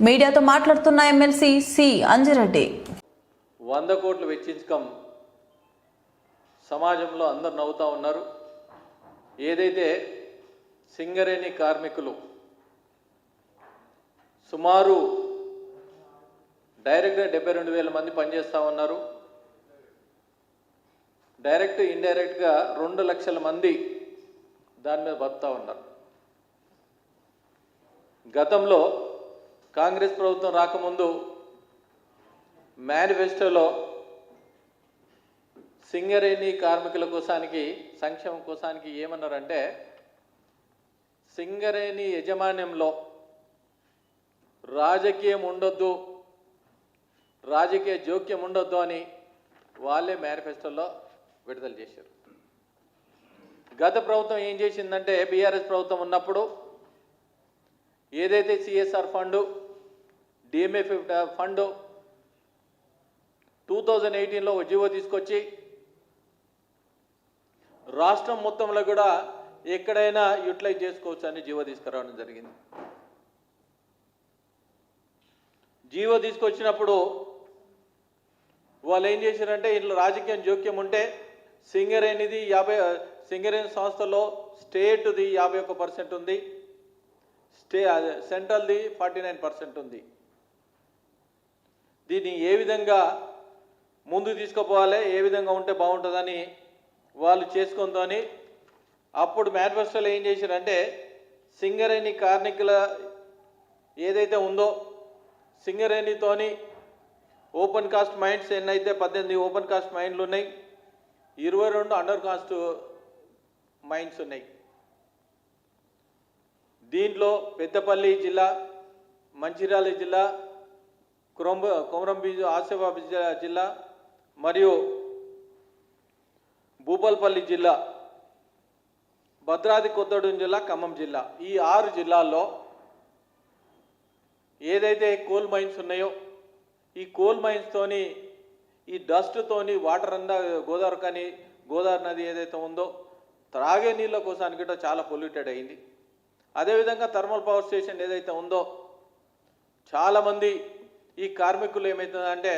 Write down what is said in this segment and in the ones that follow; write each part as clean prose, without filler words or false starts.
మీడియాతో మాట్లాడుతున్న MLC C Anji Reddy 100 కోట్లు వెచ్చించకం సమాజంలో అందరు నవ్వుతా ఉన్నారు. ఏదైతే సింగరేణి కార్మికులు సుమారు డైరెక్ట్గా 72,000 మంది పనిచేస్తూ ఉన్నారు. డైరెక్ట్ ఇండైరెక్ట్గా 2 లక్షల మంది దాని మీద బతుకుతూ ఉన్నారు. గతంలో కాంగ్రెస్ ప్రభుత్వం రాకముందు మేనిఫెస్టోలో సింగరేణి కార్మికుల కోసానికి సంక్షేమం కోసానికి ఏమన్నారంటే సింగరేణి యజమాన్యంలో రాజకీయం ఉండొద్దు, రాజకీయ జోక్యం ఉండొద్దు అని వాళ్ళే మేనిఫెస్టోలో విడుదల చేశారు. గత ప్రభుత్వం ఏం చేసిందంటే బీఆర్ఎస్ ప్రభుత్వం ఉన్నప్పుడు ఏదైతే సిఎస్ఆర్ ఫండు డిఎంఎఫ్ ఫండు 2018లో ఒక జీవో తీసుకొచ్చి రాష్ట్రం మొత్తంలో కూడా ఎక్కడైనా యూటిలైజ్ చేసుకోవచ్చు అని జీవో తీసుకురావడం జరిగింది. జీవో తీసుకొచ్చినప్పుడు వాళ్ళు ఏం చేశారంటే ఇంట్లో రాజకీయం జోక్యం ఉంటే సింగరేణిది 50, సింగరేణి సంస్థలో స్టేట్ది 51% ఉంది, సెంట్రల్ది 49% ఉంది. దీన్ని ఏ విధంగా ముందుకు తీసుకుపోవాలి, ఏ విధంగా ఉంటే బాగుంటుందని వాళ్ళు చేసుకుందని అప్పుడు మేనిఫెస్టోలో ఏం చేశారంటే సింగరేణి కార్మికుల ఏదైతే ఉందో సింగరేణితోని ఓపెన్ కాస్ట్ మైన్స్ ఎన్నైతే 18 ఓపెన్ కాస్ట్ మైన్లు ఉన్నాయి, 22 అండర్ కాస్ట్ మైన్స్ ఉన్నాయి. దీంట్లో పెద్దపల్లి జిల్లా, మంచిర్యాల జిల్లా, కొమరంభీం ఆసిఫాబాద్ జిల్లా మరియు భూపాలపల్లి జిల్లా, భద్రాద్రి కొత్తగూడెం జిల్లా, ఖమ్మం జిల్లా, ఈ 6 జిల్లాల్లో ఏదైతే కోల్ మైన్స్ ఉన్నాయో ఈ కోల్ మైన్స్తోని ఈ డస్ట్తోని వాటర్ అంతా గోదావరి నది ఏదైతే ఉందో త్రాగే నీళ్ళ కోసానికి కూడా చాలా పొల్యూటెడ్ అయింది. అదేవిధంగా థర్మల్ పవర్ స్టేషన్ ఏదైతే ఉందో చాలామంది ఈ కార్మికులు ఏమవుతుందంటే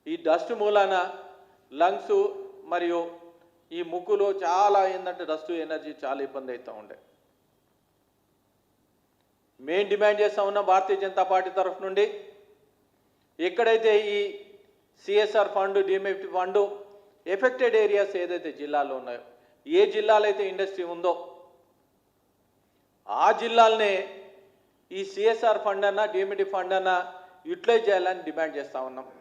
ఈ డస్ట్ మూలాన లంగ్స్ మరియు ఈ ముక్కులో చాలా ఏంటంటే డస్ట్ ఎనర్జీ చాలా ఇబ్బంది అవుతూ ఉండే. మేము డిమాండ్ చేస్తూ ఉన్నాం భారతీయ జనతా పార్టీ తరఫు నుండి ఎక్కడైతే ఈ CSR fund DMF fund affected areas ఏదైతే జిల్లాలో ఉన్నాయో, ఏ జిల్లాలో అయితే ఇండస్ట్రీ ఉందో ఆ జిల్లాలనే ఈ సిఎస్ఆర్ ఫండ్ అన్నా డిఎంఎఫ్ ఫండ్ అన్నా యూటిలైజ్ చేయాలని డిమాండ్ చేస్తూ ఉన్నాం.